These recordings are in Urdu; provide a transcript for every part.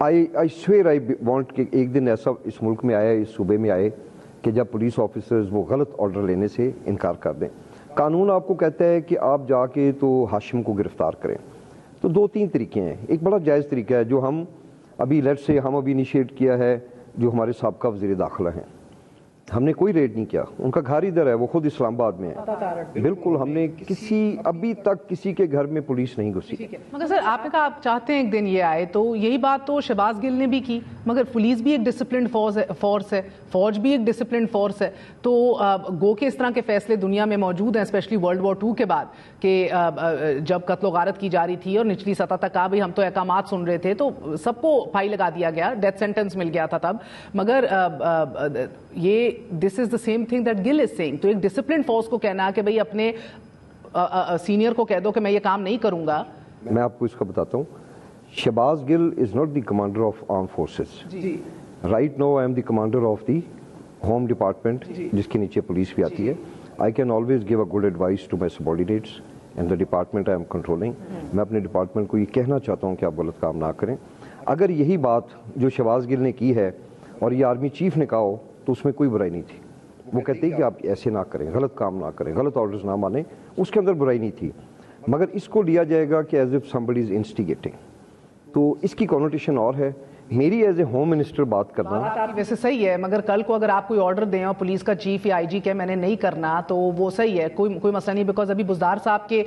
I swear I want کہ ایک دن ایسا اس ملک میں آیا, اس صوبے میں آئے کہ جب پولیس آفیسرز وہ غلط آرڈر لینے سے انکار کر دیں. قانون آپ کو کہتا ہے کہ آپ جا کے تو ہاشم کو گرفتار کریں, تو 2-3 طریقے ہیں. ایک بڑا جائز طریقہ ہے جو ہم ابھی ہم ابھی انیشیٹ کیا ہے, جو ہمارے سابقہ وزیر داخلہ ہیں, ہم نے کوئی ریڈ نہیں کیا, ان کا گھر ادھر ہے, وہ خود اسلام آباد میں ہے. بالکل ہم نے ابھی تک کسی کے گھر میں پولیس نہیں گھسی. مگر سر آپ نے کہا آپ چاہتے ہیں ایک دن یہ آئے, تو یہی بات تو شہباز گل نے بھی کی, مگر پولیس بھی ایک ڈسپلنڈ فورس ہے, فوج بھی ایک ڈسپلنڈ فورس ہے, تو گو کے اس طرح کے فیصلے دنیا میں موجود ہیں, اسپیشلی ورلڈ وار 2 کے بعد, کہ جب قتل و غارت کی جا رہی تھی اور نچلی سطح تک بھی ہم تو احکامات سن رہے تھے, تو سب کو پھائی لگا دیا گیا, ڈیتھ سینٹنس مل گیا تھا تب. مگر یہ this is the same thing that Gill is saying. تو ایک ڈسپلنڈ فورس کو کہنا کہ بھئی اپنے سینئر کو کہہ دو کہ میں یہ کام نہیں کروں گا. میں آپ کو اس کا بتاتا ہوں, Shahbaz Gill is not the commander of arm forces. Right now I am the commander of the home department, جس کے نیچے پولیس بھی آتی ہے. I can always give a good advice to my subordinates and the department I am controlling. میں اپنے ڈپارٹمنٹ کو یہ کہنا چاہتا ہوں کہ آپ غلط کام نہ کریں. اگر یہی بات جو شہباز گل نے کی ہے اور یہ آرمی چیف نے کہا ہو تو اس میں کوئی برائی نہیں تھی. وہ کہتے ہیں کہ آپ ایسے نہ کریں, غلط کام نہ کریں, غلط آرڈرز نہ مانیں, اس کے اندر برائی نہیں تھی. مگر اس کو لیا جائے گا کہ as if somebody is instigating, تو اس کی کونوٹیشن اور ہے. میری ایز اے ہوم منسٹر بات کرنا ویسے صحیح ہے, مگر کل کو اگر آپ کوئی آرڈر دیں اور پولیس کا چیف یا آئی جی کہ میں نے نہیں کرنا, تو وہ صحیح ہے, کوئی مسئلہ نہیں. بیکاز ابھی بزدار صاحب کے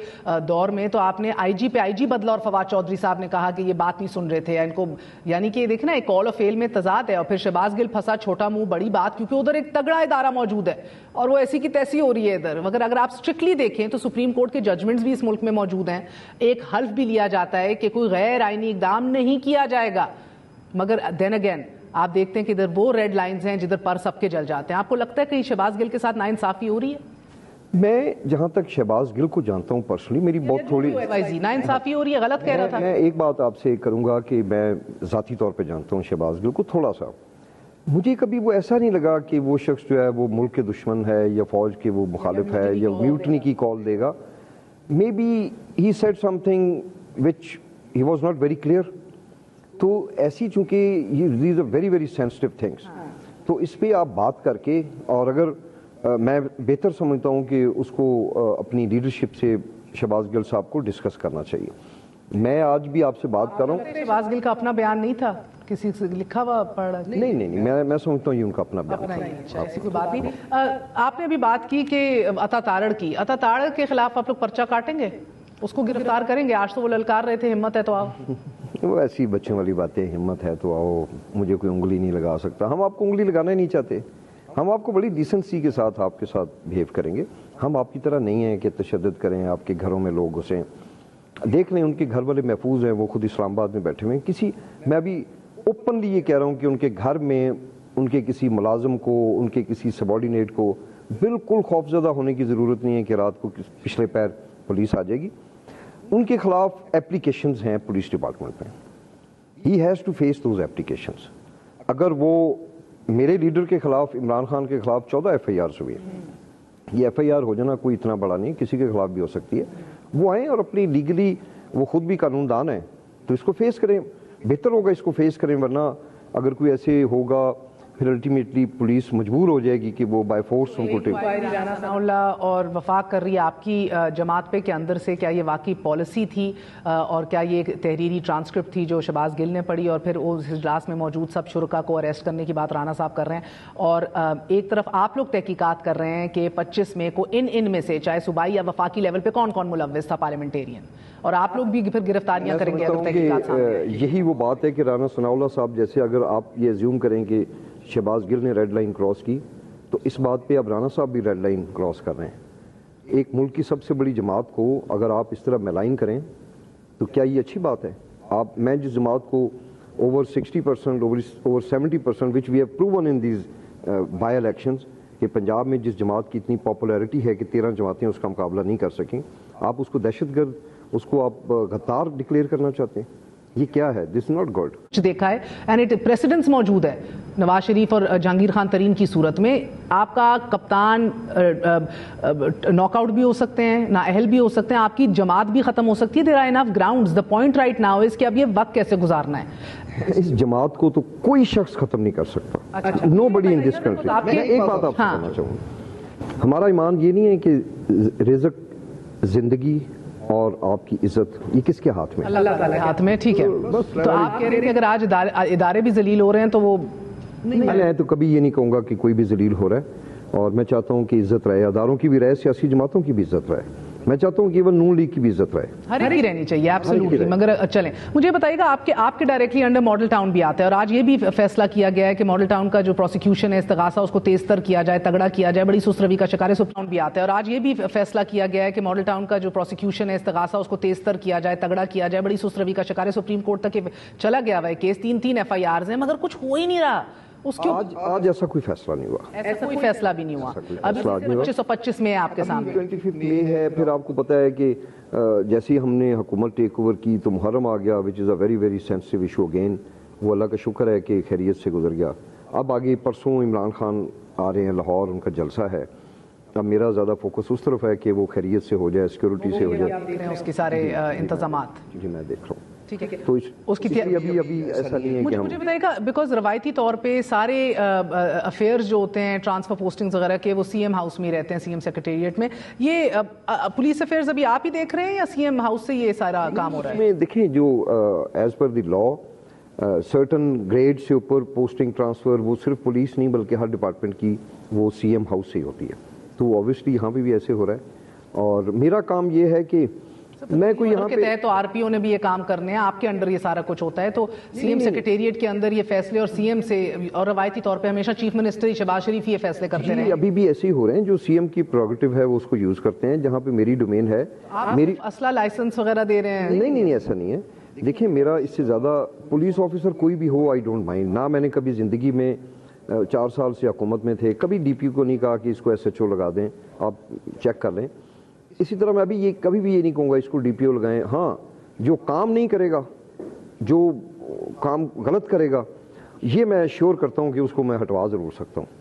دور میں تو آپ نے آئی جی پہ آئی جی بدلا, اور فواد چودھری صاحب نے کہا کہ یہ بات نہیں سن رہے تھے ان کو, یعنی کہ دیکھنا ایک کال اور فیل میں تضاد ہے. اور پھر شہباز گل پھنسا چھوٹا منہ بڑی بات, کیونکہ ادھر ایک تگڑا ادارہ موجود ہے اور وہ ایسی کی تیسی ہو رہی ہے ادھر. مگر اگر آپ اسٹرکٹلی دیکھیں تو سپریم کورٹ کے ججمنٹس بھی اس ملک میں موجود ہیں. ایک حلف بھی لیا جاتا ہے کہ کوئی غیر آئینی اقدام نہیں کیا جائے گا. مگر دین اگین آپ دیکھتے ہیں کہ ادھر وہ ریڈ لائنز ہیں جدھر پر سب کے جل جاتے ہیں. آپ کو لگتا ہے کہ شہباز گل کے ساتھ ناانصافی ہو رہی ہے؟ میں جہاں تک شہباز گل کو جانتا ہوں پرسنلی, میری بہت تھوڑی ناانصافی ہو رہی ہے, غلط کہہ رہا تھا. میں ایک بات آپ سے کروں گا کہ میں ذاتی طور پہ جانتا ہوں شہباز گل کو تھوڑا سا. مجھے کبھی وہ ایسا نہیں لگا کہ وہ شخص جو ہے وہ ملک کے دشمن ہے یا فوج کے وہ مخالف ہے یا میوٹنی کی کال دے گا. May be he said something which he was not very clear. تو ایسی چونکہ these are very very sensitive things, تو اس پہ آپ بات کر کے, اور اگر میں بہتر سمجھتا ہوں کہ اس کو اپنی لیڈرشپ سے شہباز گل صاحب کو ڈسکس کرنا چاہیے. میں آج بھی آپ سے بات کر رہا ہوں. شہباز گل کا اپنا بیان نہیں تھا, کسی سے لکھا ہوا پڑھا؟ نہیں, میں سمجھتا ہوں یہ ان کا اپنا بیان تھا. ایسی کوئی بات نہیں. آپ نے ابھی بات کی کہ عطا تارڑ کی, عطا تارڑ کے خلاف آپ لوگ پرچہ کاٹیں گے, اس کو گرفتار کریں گے؟ آج تو وہ للکار رہے تھے ہمت ہے تو آؤ. وہ ایسی بچوں والی باتیں, ہمت ہے تو آؤ, مجھے کوئی انگلی نہیں لگا سکتا. ہم آپ کو انگلی لگانا ہی نہیں چاہتے. ہم آپ کو بڑی ڈیسنسی کے ساتھ آپ کے ساتھ بہیو کریں گے. ہم آپ کی طرح نہیں ہیں کہ تشدد کریں, آپ کے گھروں میں لوگ گھسیں. دیکھ لیں ان کے گھر والے محفوظ ہیں, وہ خود اسلام آباد میں بیٹھے ہوئے ہیں. میں ابھی اوپنلی یہ کہہ رہا ہوں کہ ان کے گھر میں ان کے کسی ملازم کو, ان کے کسی سبارڈینیٹ کو بالکل خوفزدہ ہونے کی ضرورت نہیں ہے کہ رات کو پچھلے پیر پولیس آ جائے گی. ان کے خلاف اپلیکیشنز ہیں پولیس ڈپارٹمنٹ میں. He has to face those applications. اگر وہ میرے لیڈر کے خلاف, عمران خان کے خلاف 14 ایف آئی آرز ہوئی ہیں, یہ ایف آئی آر ہو جانا کوئی اتنا بڑا نہیں, کسی کے خلاف بھی ہو سکتی ہے. وہ آئیں اور اپنی لیگلی, وہ خود بھی قانون دان ہیں, تو اس کو فیس کریں. بہتر ہوگا اس کو فیس کریں, ورنہ اگر کوئی ایسے ہوگا پھر الٹیمیٹلی پولیس مجبور ہو جائے گی کہ وہ بائی فورس ان کو رانا ثناء اللہ اور وفاق کر رہی ہے آپ کی جماعت پہ کہ اندر سے کیا یہ واقعی پالیسی تھی, اور کیا یہ ایک تحریری ٹرانسکرپٹ تھی جو شہباز گل نے پڑھی, اور پھر اس اجلاس میں موجود سب شرکا کو اریسٹ کرنے کی بات رانا صاحب کر رہے ہیں, اور ایک طرف آپ لوگ تحقیقات کر رہے ہیں کہ 25 مئی کو ان میں سے چاہے صوبائی یا وفاقی لیول پہ کون کون ملوث تھا پارلیمنٹیرین, اور آپ لوگ بھی پھر گرفتاریاں کریں گے اگر تحقیقات سامنے. یہی وہ بات ہے کہ رانا ثناء اللہ صاحب جیسے, اگر آپ یہ ایزیوم کریں کہ شہباز گل نے ریڈ لائن کراس کی, تو اس بات پہ اب رانا صاحب بھی ریڈ لائن کراس کر رہے ہیں. ایک ملک کی سب سے بڑی جماعت کو اگر آپ اس طرح ملائن کریں تو کیا یہ اچھی بات ہے؟ میں جس جماعت کو over 60%, over 70% which we have proven in these by elections, کہ پنجاب میں جس جماعت کی اتنی پاپولیرٹی ہے کہ 13 جماعتیں اس کا مقابلہ نہیں کر سکیں, آپ اس کو دہشت گرد, اس کو آپ غدار ڈکلیئر کرنا چاہتے ہیں؟ یہ کیا ہے؟ This not good. دیکھا ہے اینڈ پریسیڈنٹس موجود ہے نواز شریف اور جہانگیر خان ترین کی صورت میں آپ کا کپتان ناک آؤٹ بھی ہو سکتے ہیں، نااہل بھی ہو سکتے ہیں، آپ کی جماعت بھی ختم ہو سکتی ہے. There are enough grounds. The point right now is کہ اب یہ وقت کیسے گزارنا ہے. اس جماعت کو تو کوئی شخص ختم نہیں کر سکتا. نو بڈی ان دس کنٹری. میں ایک بات آپ سے کہنا چاہوں گا، ہمارا ایمان یہ نہیں ہے کہ رزق، زندگی اور آپ کی عزت یہ کس کے ہاتھ میں؟ اللہ تعالی ہاتھ میں. ٹھیک ہے، تو آپ کہہ رہے ہیں کہ اگر آج ادارے بھی ذلیل ہو رہے ہیں تو وہ میں تو کبھی یہ نہیں کہوں گا کہ کوئی بھی ذلیل ہو رہا ہے، اور میں چاہتا ہوں کہ عزت رہے، اداروں کی بھی رہے، سیاسی جماعتوں کی بھی عزت رہے. میں چاہتا ہوں کہ ایون نون لیگ کی بھی عزت رہے، ہر ایک کی رہنی چاہیے ایبسولوٹلی. مگر چلیں مجھے بتائیے گا، آپ کے ڈائریکٹلی انڈر ماڈل ٹاؤن بھی آتا ہے، اور آج یہ بھی فیصلہ کیا گیا ہے کہ ماڈل ٹاؤن کا جو پروسیکیوشن ہے استغاثہ اس کو تیز تر کیا جائے، تگڑا کیا جائے. بڑی سست روی کا شکار ہے. سپر ٹاؤن بھی آتا ہے، اور آج یہ بھی فیصلہ کیا گیا ہے کہ ماڈل ٹاؤن کا جو پروسیکیوشن ہے استغاثہ اس کو تیز تر کیا جائے، تگڑا کیا جائے. بڑی سست روی کا شکار ہے. سپریم کورٹ تک چلا گیا ہوا ہے کیس، 3 FIRs ہیں، مگر کچھ ہو ہی نہیں رہا. آج ایسا کوئی فیصلہ نہیں ہوا، ایسا کوئی فیصلہ بھی نہیں ہوا. ابھی 2525 میں آپ کے سامنے 25 میں ہے. پھر آپ کو پتا ہے کہ جیسے ہی ہم نے حکومت ٹیک اوور کی تو محرم آ گیا، which is a very very sensitive issue again. وہ اللہ کا شکر ہے کہ خیریت سے گزر گیا. اب آگے پرسوں عمران خان آ رہے ہیں لاہور، ان کا جلسہ ہے. اب میرا زیادہ فوکس اس طرف ہے کہ وہ خیریت سے ہو جائے، سیکورٹی سے ہو جائے. اس کے سارے انتظامات جی میں دیکھ رہا ہوں. ٹھیک ہے، تو اس کی ابھی ایسا نہیں ہے کہ مجھے بتائیے گا، بیکاز روایتی طور پہ سارے افیئرز جو ہوتے ہیں، ٹرانسفر پوسٹنگز وغیرہ کے، وہ سی ایم ہاؤس میں رہتے ہیں، سی ایم سیکریٹریٹ میں. یہ پولیس افیئرز ابھی آپ ہی دیکھ رہے ہیں یا سی ایم ہاؤس سے یہ سارا کام ہو رہا ہے؟ دیکھیں جو ایز پر دی لا سرٹن گریڈ سے اوپر پوسٹنگ ٹرانسفر وہ صرف پولیس نہیں بلکہ ہر ڈپارٹمنٹ کی وہ سی ایم ہاؤس سے ہی ہوتی ہے. تو اوبویسلی یہاں پہ بھی ایسے ہو رہا ہے، اور میرا کام یہ ہے کہ میں کوئی یہاں پہ تو آر پی او نے بھی یہ کام کرنے ہیں، آپ کے انڈر یہ سارا کچھ ہوتا ہے، تو سی ایم سیکریٹریٹ کے اندر یہ فیصلے، اور سی ایم سے، اور روایتی طور پہ ہمیشہ چیف منسٹر شہباز شریف یہ فیصلے کرتے رہے. ابھی بھی ایسے ہی ہو رہے ہیں. جو سی ایم کی پروگیٹو ہے وہ اس کو یوز کرتے ہیں. جہاں پہ میری ڈومین ہے، میری اسلحہ لائسنس وغیرہ دے رہے ہیں. نہیں ایسا نہیں ہے. دیکھیں میرا اس سے زیادہ پولیس آفیسر کوئی بھی ہو، آئی ڈونٹ مائنڈ. نہ میں نے کبھی زندگی میں 4 سال سے حکومت میں تھے کبھی ڈی پی کو نہیں کہا کہ اس کو ایس ایچ او لگا دیں، آپ چیک کر لیں. اسی طرح میں ابھی یہ کبھی بھی یہ نہیں کہوں گا اس کو ڈی پی او لگائیں. ہاں جو کام نہیں کرے گا، جو کام غلط کرے گا، یہ میں شیور کرتا ہوں کہ اس کو میں ہٹوا ضرور سکتا ہوں،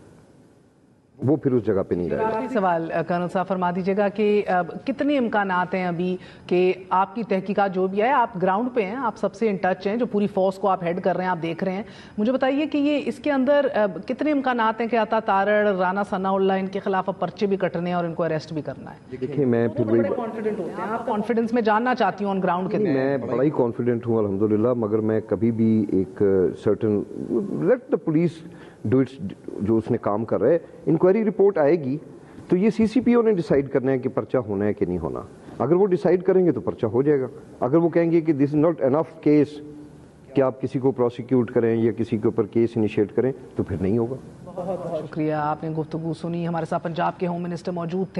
وہ پھر اس جگہ پہ نہیں رہے گا. سوال کرنل صاحب فرما دیجیے گا کہ کتنے امکانات ہیں ابھی کہ آپ کی تحقیقات جو بھی ہے، آپ گراؤنڈ پہ ہیں، آپ سب سے ان ٹچ ہیں، جو پوری فورس کو آپ ہیڈ کر رہے ہیں، آپ دیکھ رہے ہیں. مجھے بتائیے کہ یہ اس کے اندر کتنے امکانات ہیں کہ عطا تارڑ، رانا ثناء اللہ، ان کے خلاف اب پرچے بھی کٹنے اور ان کو اریسٹ بھی کرنا ہے؟ دیکھیں میں پھر وہی کانفیڈنٹ ہوتے ہیں آپ، کانفیڈنس میں جاننا چاہتی ہوں آن گراؤنڈ کے. میں بڑا ہی کانفیڈنٹ ہوں الحمدللہ، مگر میں کبھی بھی ایک certain let the police do its, جو اس نے کام کر رہے. انکوائری رپورٹ آئے گی تو یہ سی سی پی او نے ڈیسائیڈ کرنا ہے کہ پرچہ ہونا ہے کہ نہیں ہونا. اگر وہ ڈیسائیڈ کریں گے تو پرچہ ہو جائے گا. اگر وہ کہیں گے کہ دس از ناٹ انف کیس کہ آپ کسی کو پروسیکیوٹ کریں یا کسی کے اوپر کیس انیشیٹ کریں تو پھر نہیں ہوگا. بہت بہت شکریہ، آپ نے گفتگو سنی. ہمارے ساتھ پنجاب کے ہوم منسٹر موجود تھے.